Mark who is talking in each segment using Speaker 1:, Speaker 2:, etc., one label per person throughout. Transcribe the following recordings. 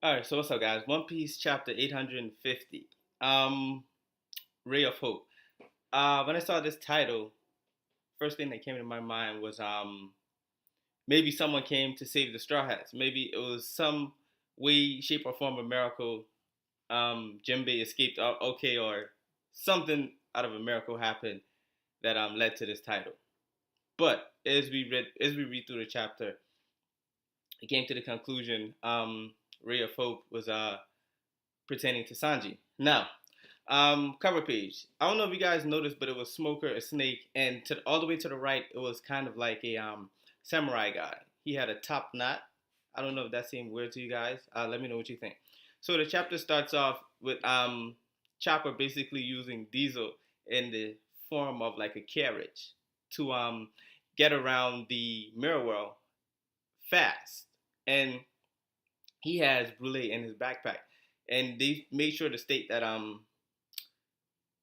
Speaker 1: All right, so what's up, guys? One Piece chapter 850. Um, Ray of Hope. When I saw this title, first thing that came to my mind was maybe someone came to save the Straw Hats. Maybe it was some way, shape, or form of miracle. Jinbei escaped okay, or something out of a miracle happened that led to this title. But as we read through the chapter, it came to the conclusion. Ray of Hope was pertaining to Sanji. Now, cover page. I don't know if you guys noticed, but it was Smoker, a snake, and all the way to the right, it was kind of like a samurai guy. He had a top knot. I don't know if that seemed weird to you guys. Let me know what you think. So the chapter starts off with Chopper basically using Diesel in the form of like a carriage to get around the mirror world fast, and he has Brule in his backpack, and they made sure to state that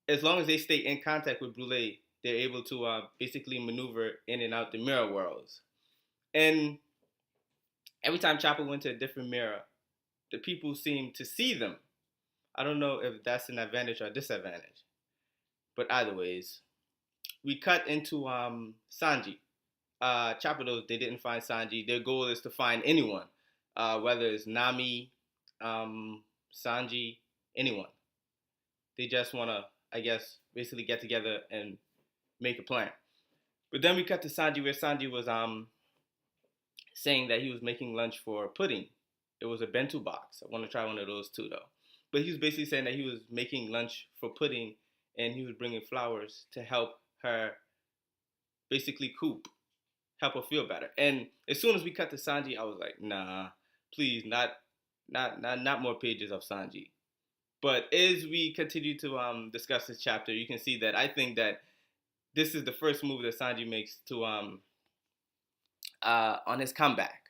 Speaker 1: as long as they stay in contact with Brule, they're able to basically maneuver in and out the mirror worlds. And every time Chopper went to a different mirror, the people seem to see them. I don't know if that's an advantage or a disadvantage, but either ways, we cut into Sanji. Chopper knows they didn't find Sanji. Their goal is to find anyone, whether it's Nami, Sanji, anyone. They just want to, I guess, basically get together and make a plan. But then we cut to Sanji, where Sanji was saying that he was making lunch for Pudding. It was a bento box. I want to try one of those too, though. But he was basically saying that he was making lunch for Pudding, and he was bringing flowers to help her basically coop, help her feel better. And as soon as we cut to Sanji, I was like, nah, please, not more pages of Sanji. But as we continue to discuss this chapter, you can see that I think that this is the first move that Sanji makes to on his comeback.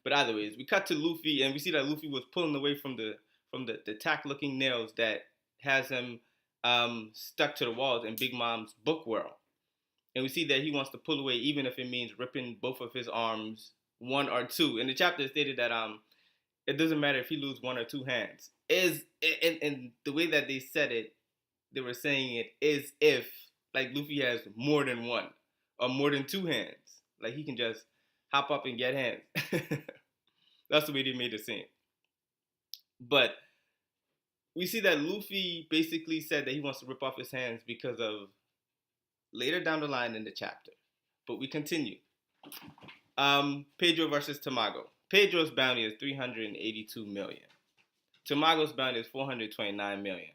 Speaker 1: But either ways, we cut to Luffy, and we see that Luffy was pulling away from the tack-looking nails that has him stuck to the walls in Big Mom's book world. And we see that he wants to pull away, even if it means ripping both of his arms, one or two. And the chapter stated that it doesn't matter if he loses one or two hands. Is and the way that they said it, they were saying it is if like Luffy has more than one or more than two hands, like he can just hop up and get hands. That's the way they made it seem. But we see that Luffy basically said that he wants to rip off his hands because of later down the line in the chapter. But we continue. Pedro versus Tamago. Pedro's bounty is 382 million. Tamago's bounty is 429 million.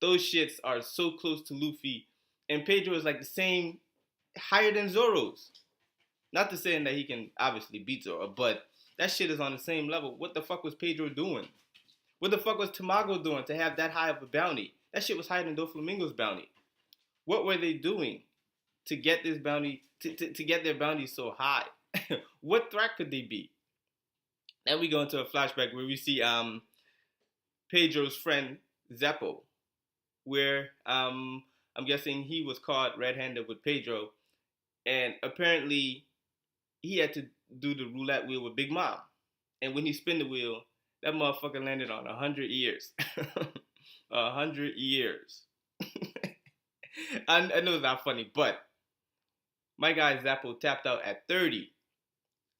Speaker 1: Those shits are so close to Luffy, and Pedro is like the same, higher than Zoro's. Not to say that he can obviously beat Zoro, but that shit is on the same level. What the fuck was Pedro doing? What the fuck was Tamago doing to have that high of a bounty? That shit was higher than Doflamingo's bounty. What were they doing to get this bounty, to get their bounty so high? What threat could they be? Then we go into a flashback where we see Pedro's friend Zeppo, where I'm guessing he was caught red-handed with Pedro, and apparently he had to do the roulette wheel with Big Mom, and when he spun the wheel, that motherfucker landed on 100 years. 100 years. I know it's not funny, but my guy Zappo tapped out at 30.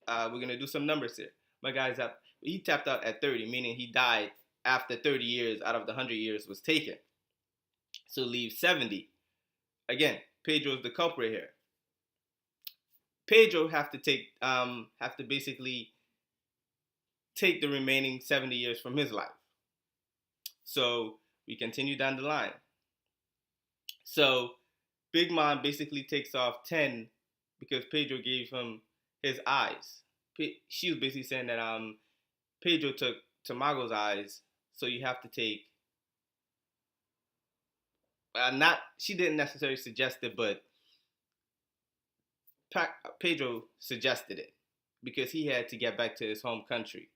Speaker 1: We're gonna do some numbers here. My guy Zappo, he tapped out at 30, meaning he died after 30 years out of the 100 years was taken. So leave 70. Again, Pedro's the culprit here. Pedro have to basically take the remaining 70 years from his life. So we continue down the line. So Big Mom basically takes off 10 because Pedro gave him his eyes. She was basically saying that Pedro took Tamago's eyes, so you have to take not, she didn't necessarily suggest it, but Pedro suggested it because he had to get back to his home country.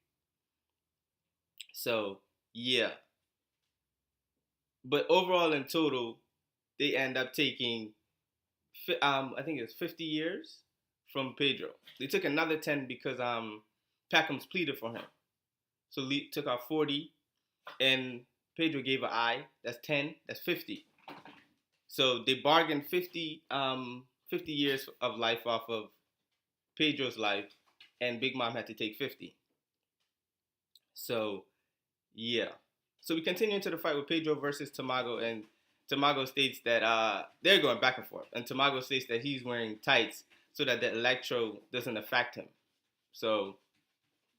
Speaker 1: So yeah, but overall in total, they end up taking I think it's 50 years from Pedro. They took another 10 because Peckham's pleaded for him. So Lee took out 40, and Pedro gave an I. That's 10. That's 50. So they bargained 50 years of life off of Pedro's life, and Big Mom had to take 50. So yeah. So we continue into the fight with Pedro versus Tamago, and Tamago states that they're going back and forth, and Tamago states that he's wearing tights so that the electro doesn't affect him. So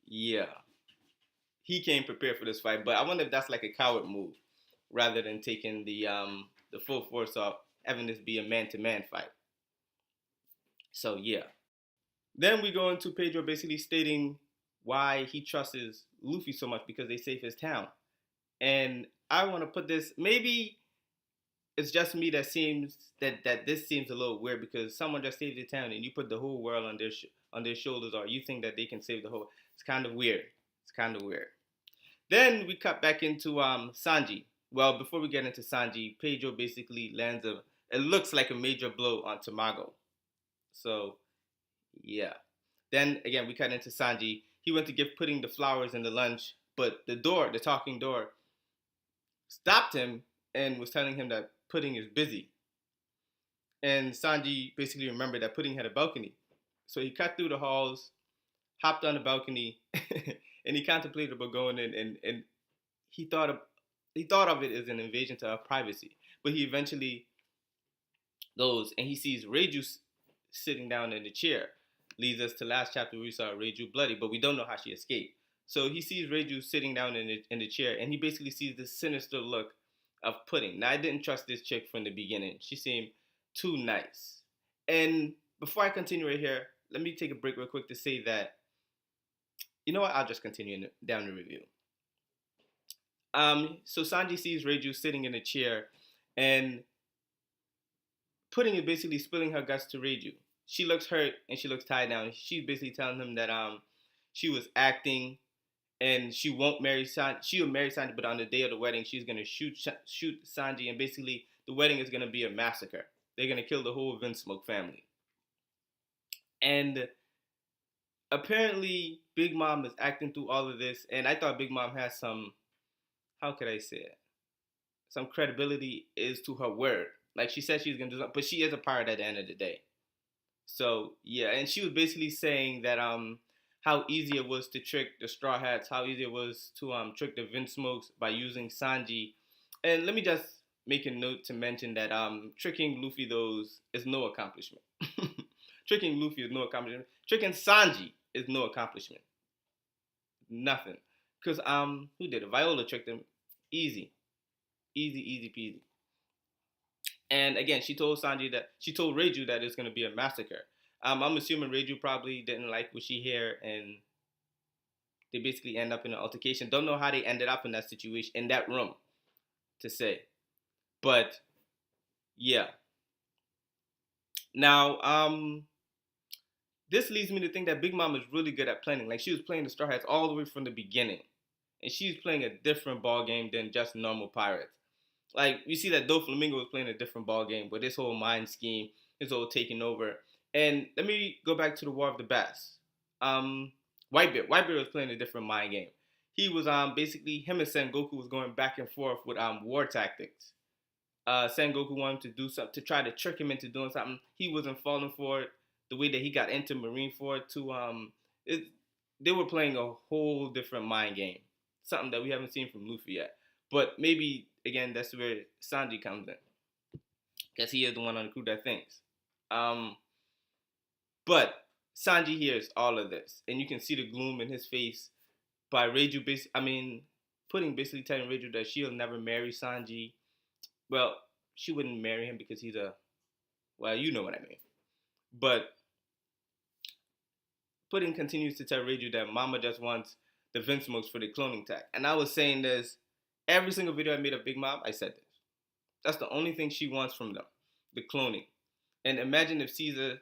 Speaker 1: yeah, he came prepared for this fight, but I wonder if that's like a coward move rather than taking the full force of having this be a man-to-man fight. So yeah. Then we go into Pedro basically stating why he trusts Luffy so much because they save his town. And I want to put this, maybe it's just me that seems that this seems a little weird because someone just saved the town and you put the whole world on their shoulders, or you think that they can save the whole. It's kind of weird. It's kind of weird. Then we cut back into Sanji. Well, before we get into Sanji, Pedro basically lands it looks like a major blow on Tamago. So yeah. Then again we cut into Sanji. He went to give Pudding the flowers and the lunch, but the talking door, stopped him and was telling him that Pudding is busy. And Sanji basically remembered that Pudding had a balcony. So he cut through the halls, hopped on the balcony, and he contemplated about going in, and he thought of it as an invasion to our privacy. But he eventually goes and he sees Reiju sitting down in the chair. Leads us to last chapter where we saw Reiju bloody, but we don't know how she escaped. So he sees Reiju sitting down in the chair, and he basically sees this sinister look of Pudding. Now, I didn't trust this chick from the beginning. She seemed too nice. And before I continue right here, let me take a break real quick to say that, you know what, I'll just continue down the review. So Sanji sees Reiju sitting in a chair, and Pudding is basically spilling her guts to Reiju. She looks hurt and she looks tied down. She's basically telling him that she was acting and she won't marry Sanji. She will marry Sanji, but on the day of the wedding, she's gonna shoot Sanji, and basically the wedding is gonna be a massacre. They're gonna kill the whole Vinsmoke family. And apparently, Big Mom is acting through all of this, and I thought Big Mom has some, how could I say it? Some credibility is to her word. Like she said she's gonna do something, but she is a pirate at the end of the day. So yeah, and she was basically saying that how easy it was to trick the Straw Hats, how easy it was to trick the Vinsmokes by using Sanji. And let me just make a note to mention that tricking Luffy those is no accomplishment. Tricking Luffy is no accomplishment. Tricking Sanji is no accomplishment. Nothing. Cause who did it? Viola tricked him. Easy. Easy peasy. And again, she told Reiju that it's gonna be a massacre. I'm assuming Reiju probably didn't like what she heard, and they basically end up in an altercation. Don't know how they ended up in that situation, in that room, to say. But yeah. Now, this leads me to think that Big Mom is really good at planning. Like she was playing the Straw Hats all the way from the beginning, and she's playing a different ball game than just normal pirates. Like we see that Doflamingo was playing a different ball game with this whole mind scheme, his whole taking over. And let me go back to the War of the Bass. Whitebeard was playing a different mind game. He was basically him and Sengoku was going back and forth with war tactics. Sengoku wanted to do something to try to trick him into doing something. He wasn't falling for it. The way that he got into Marineford they were playing a whole different mind game, something that we haven't seen from Luffy yet. But maybe again that's where Sanji comes in, because he is the one on the crew that thinks. But Sanji hears all of this, and you can see the gloom in his face by Reiju. Pudding basically telling Reiju that she'll never marry Sanji. Well, she wouldn't marry him because he's well, you know what I mean. But Pudding continues to tell Reiju that Mama just wants the Vinsmokes for the cloning tech. And I was saying this every single video I made of Big Mom. I said this. That's the only thing she wants from them, the cloning. And imagine if Caesar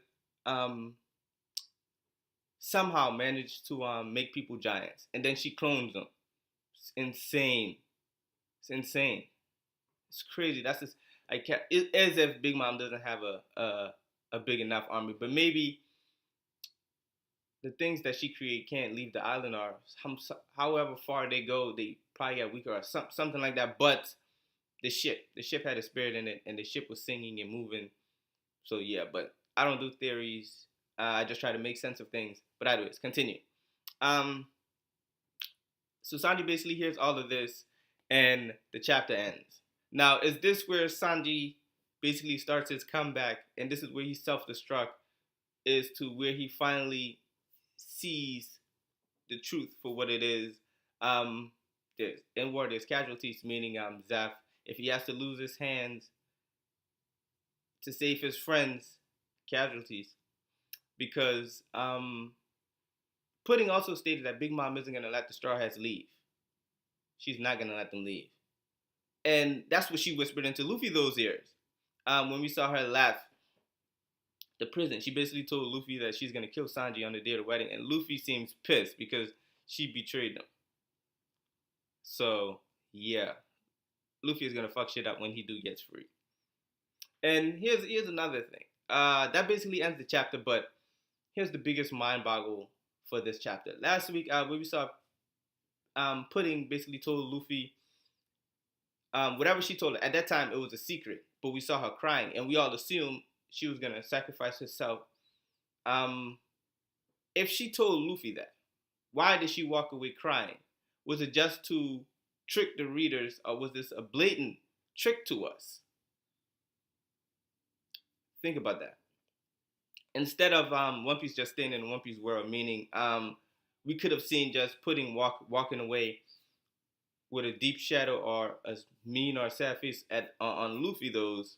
Speaker 1: somehow managed to make people giants, and then she clones them. It's insane. It's insane. It's crazy. That's just it's as if Big Mom doesn't have a big enough army, but maybe the things that she create can't leave the island, or however far they go, they probably get weaker or something like that. But the ship had a spirit in it, and the ship was singing and moving. So yeah, but I don't do theories. I just try to make sense of things. But anyways, continue. Um, so Sanji basically hears all of this, and the chapter ends. Now, is this where Sanji basically starts his comeback, and this is where he self-destruct, is to where he finally sees the truth for what it is. There's in war, there's casualties, meaning Zeph. If he has to lose his hands to save his friends, casualties. Because Pudding also stated that Big Mom isn't gonna let the Straw Hats leave. She's not gonna let them leave, and that's what she whispered into Luffy those ears. When we saw her laugh the prison, she basically told Luffy that she's gonna kill Sanji on the day of the wedding, and Luffy seems pissed because she betrayed them. So yeah, Luffy is gonna fuck shit up when he gets free. And here's another thing. That basically ends the chapter, but here's the biggest mind boggle for this chapter. Last week, when we saw Pudding basically told Luffy whatever she told her. At that time, it was a secret, but we saw her crying, and we all assumed she was gonna sacrifice herself. Um, if she told Luffy that, why did she walk away crying? Was it just to trick the readers, or was this a blatant trick to us? Think about that. Instead of One Piece just staying in the One Piece world, meaning we could have seen just Pudding walking away with a deep shadow or a mean or sad face on Luffy. Those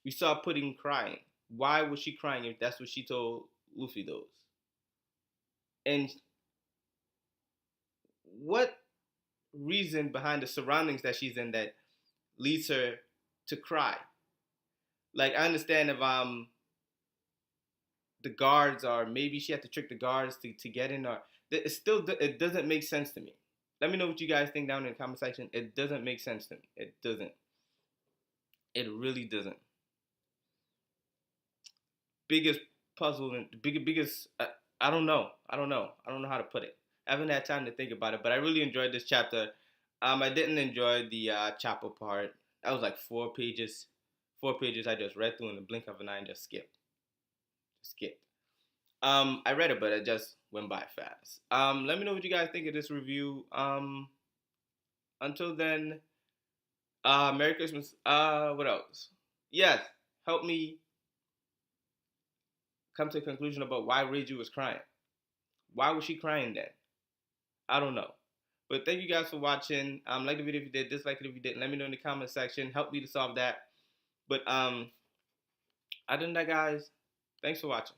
Speaker 1: we saw Pudding crying. Why was she crying if that's what she told Luffy those? And what reason behind the surroundings that she's in that leads her to cry? Like, I understand if the guards, or maybe she had to trick the guards to get in, or it doesn't make sense to me. Let me know what you guys think down in the comment section. It doesn't make sense to me. It doesn't. It really doesn't. Biggest puzzle and biggest. I don't know. I don't know how to put it. I haven't had time to think about it, but I really enjoyed this chapter. I didn't enjoy the chapel part. That was like 4 pages. 4 pages I just read through in the blink of an eye and just skipped. I read it, but it just went by fast. Let me know what you guys think of this review. Until then, Merry Christmas. What else? Yes, help me come to a conclusion about why Reiju was crying. Why was she crying then? I don't know. But thank you guys for watching. Like the video if you did, dislike it if you didn't. Let me know in the comment section. Help me to solve that. But other than that, guys, thanks for watching.